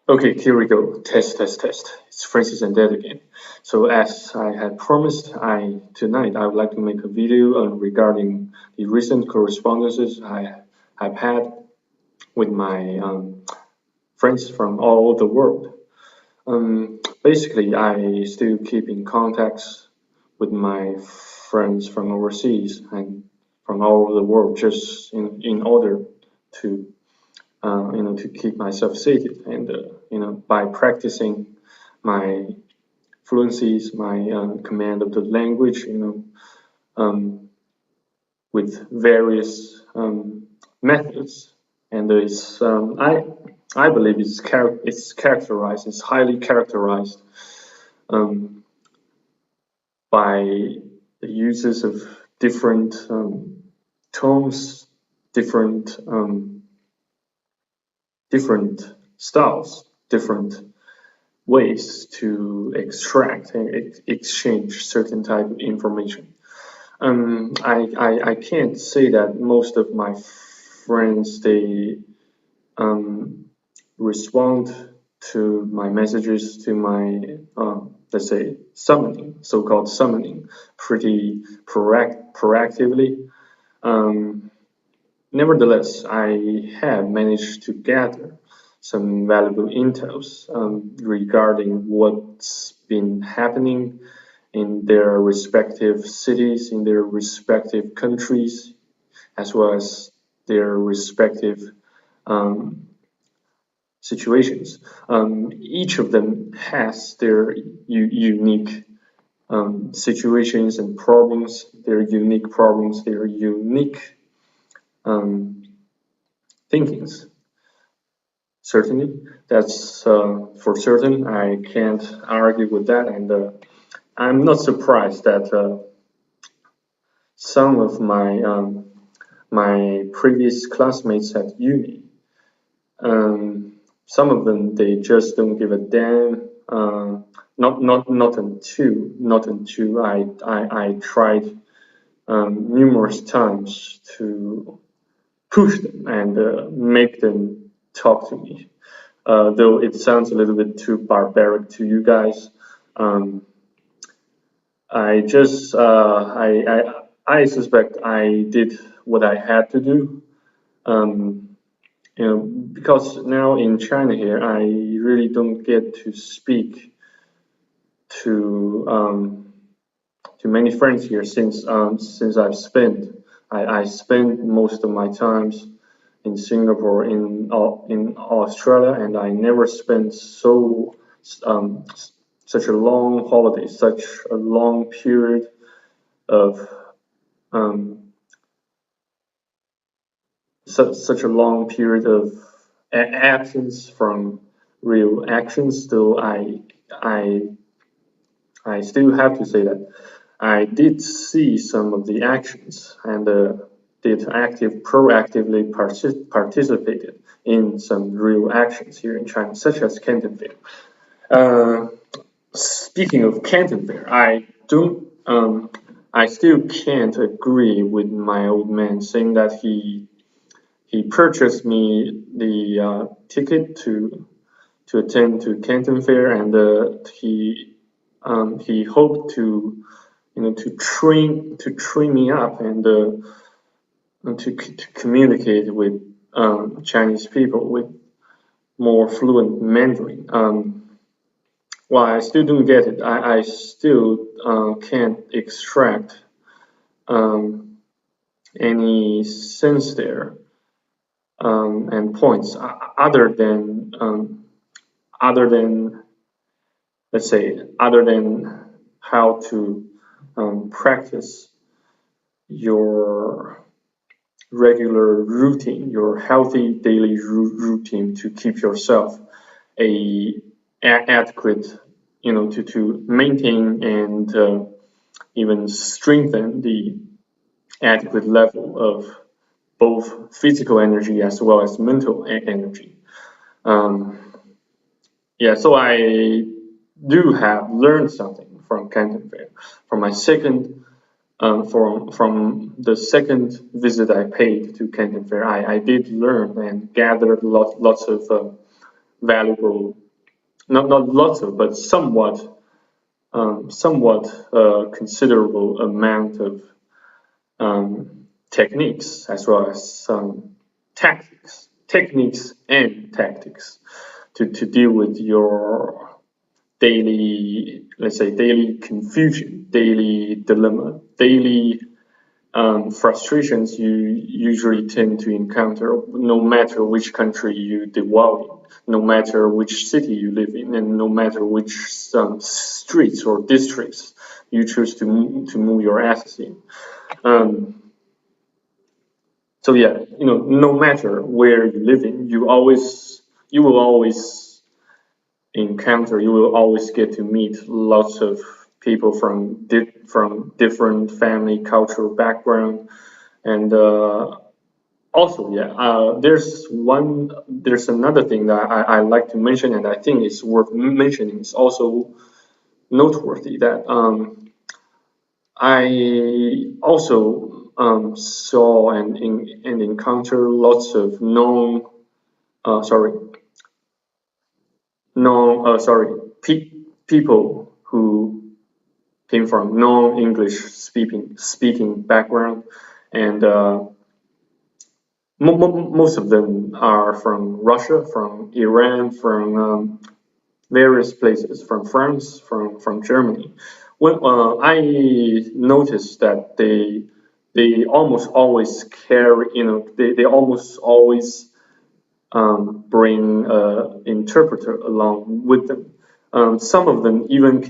Okay, here we go. Test, test, test. It's Francis and Dad again. So as I had promised, tonight I would like to make a video regarding the recent correspondences I've had with my friends from all over the world. Basically, I still keep in contacts with my friends from overseas and from all over the world, just in order to to keep myself seated and by practicing my fluencies, my command of the language, with various methods, and I believe it's highly characterized um, by the uses of different tones, different different styles, different ways to extract and exchange certain type of information. I can't say that most of my friends they um, respond to my messages, to my let's say summoning, so-called summoning, pretty proactively. Um, Nevertheless, I have managed to gather some valuable intels regarding what's been happening in their respective cities, in their respective countries, as well as their respective um, situations. Each of them has their unique situations and problems, their unique problems, their unique um, thinkings. Certainly, that's for certain. I can't argue with that, and I'm not surprised that some of my previous classmates at uni, some of them they just don't give a damn. Not until I tried numerous times to push them and make them talk to me. Though it sounds a little bit too barbaric to you guys. Um, I just I suspect I did what I had to do. Um, because now in China here, I really don't get to speak to many friends here since I spent most of my times in Singapore, in Australia, and I never spent um, such a long holiday, such a long period of um, such a long period of absence from real actions. Though I I still have to say that I did see some of the actions and did proactively participated in some real actions here in China, such as Canton Fair. Uh, Speaking of Canton Fair, I still can't agree with my old man saying that he purchased me the ticket to attend to Canton Fair, and he hoped to train me up and to communicate with Chinese people with more fluent Mandarin. Well, I still don't get it. I still can't extract um, any sense there and points other than let's say other than how to practice your regular routine, your healthy daily routine to keep yourself a adequate, to maintain and even strengthen the adequate level of both physical energy as well as mental energy. Um, yeah, so I do have learned something from Canton Fair. From my second, from the second visit I paid to Canton Fair, I did learn and gathered lots of valuable, not lots of, but somewhat considerable amount of techniques as well as techniques and tactics to deal with your daily, let's say, daily confusion, daily dilemma, daily frustrations you usually tend to encounter, no matter which country you dwell in, no matter which city you live in, and no matter which streets or districts you choose to move your asses in. So yeah, no matter where you live in, you will always you will always get to meet lots of people from different family, cultural background, and also, yeah, there's another thing that I like to mention, and I think it's worth mentioning. It's also noteworthy that I also saw and encounter lots of people who came from non-English speaking background, and most of them are from Russia, from Iran, from various places, from France, from Germany. When I noticed that they almost always carry, they almost always bring an interpreter along with them. Some of them even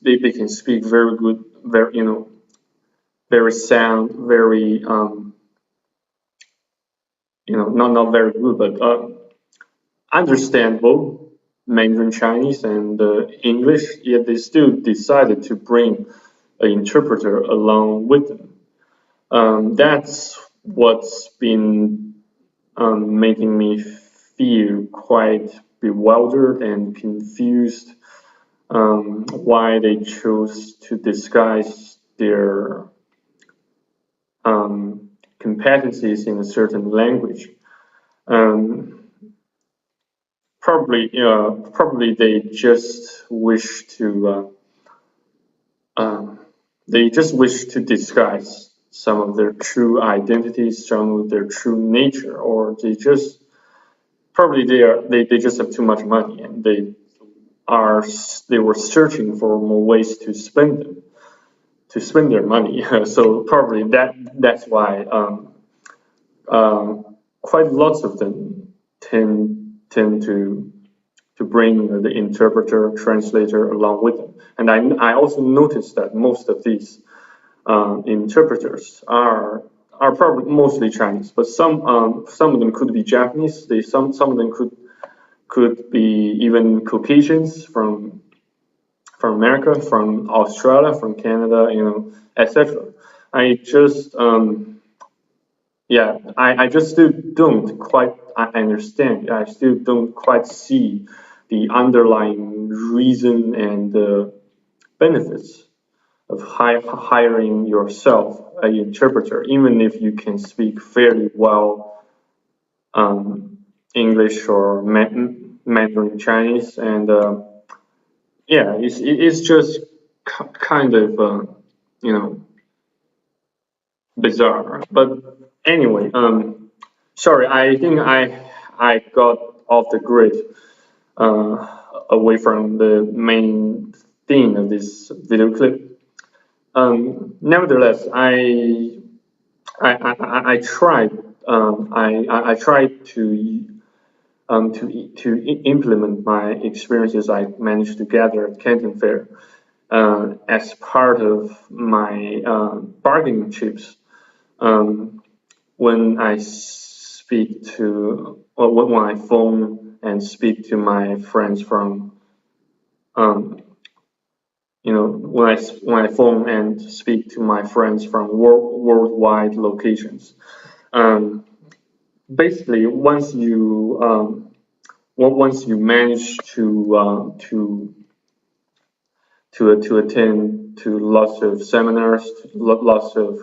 they can speak very good, very sound, very not very good, but understandable Mandarin Chinese and English. Yet they still decided to bring an interpreter along with them. That's what's been making me feel quite bewildered and confused. Why they chose to disguise their competencies in a certain language. Probably they just wish to disguise some of their true identities, some of their true nature, or they just have too much money and they were searching for more ways to spend their money. So probably that's why quite lots of them tend to bring the interpreter, translator along with them. And I also noticed that most of these interpreters are probably mostly Chinese, but some of them could be Japanese. Some of them could be even Caucasians from America, from Australia, from Canada, etc. I just I just still don't quite understand. I still don't quite see the underlying reason and benefits of hiring yourself an interpreter, even if you can speak fairly well English or Mandarin Chinese, and it's just kind of bizarre. But anyway, sorry, I think I got off the grid, away from the main theme of this video clip. Nevertheless, I tried I tried to implement my experiences I managed to gather at Canton Fair as part of my bargaining chips when I speak to or when I phone and speak to my friends from when I phone and speak to my friends from worldwide locations. Basically, once you manage to attend to lots of seminars, lots of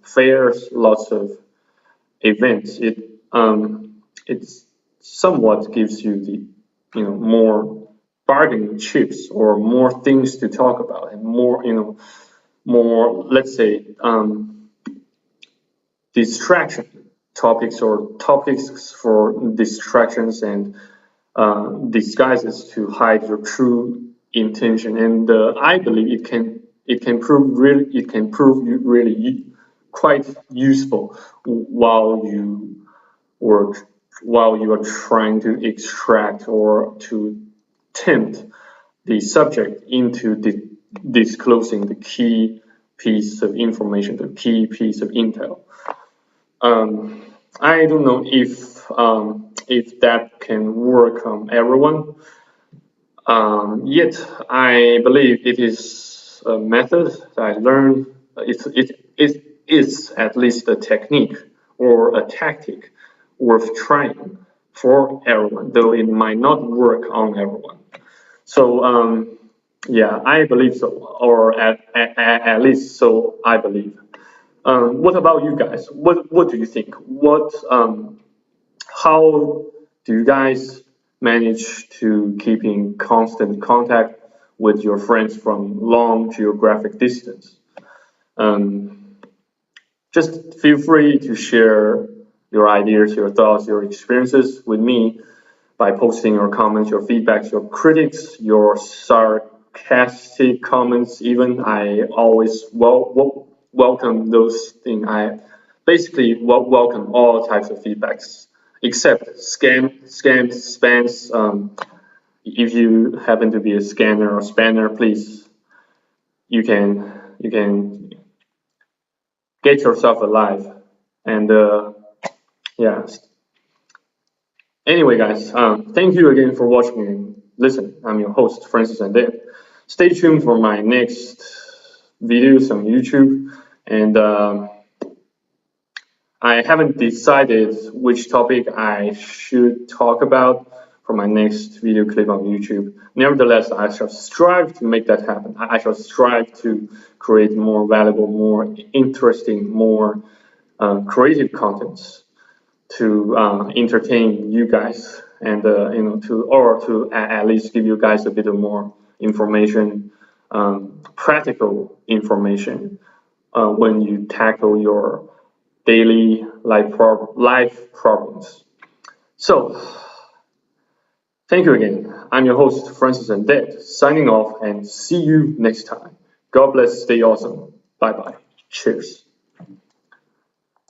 fairs, lots of events, it somewhat gives you more bargaining chips or more things to talk about and more, let's say, distraction topics or topics for distractions and disguises to hide your true intention. And I believe it can prove really quite useful while you are trying to extract or to tempt the subject into disclosing the key piece of information, the key piece of intel. I don't know if that can work on everyone. Yet I believe it is a method that I learned. It is at least a technique or a tactic worth trying for everyone, though it might not work on everyone. So yeah, I believe so, or at least so I believe. What about you guys? What do you think? How do you guys manage to keep in constant contact with your friends from long geographic distance? Um, just feel free to share your ideas, your thoughts, your experiences with me by posting your comments, your feedbacks, your critics, your sarcastic comments. Even I always welcome those things. I basically welcome all types of feedbacks except spams. If you happen to be a scanner or spanner, please you can get yourself alive. And yeah. Anyway, guys, thank you again for watching and listening. I'm your host, Francis and Dave. Stay tuned for my next videos on YouTube, and I haven't decided which topic I should talk about for my next video clip on YouTube. Nevertheless, I shall strive to make that happen. I shall strive to create more valuable, more interesting, more creative contents to entertain you guys and to at least give you guys a bit of more information, practical information when you tackle your daily life problems. So, thank you again. I'm your host, Francis and Dad, signing off and see you next time. God bless, stay awesome. Bye bye. Cheers.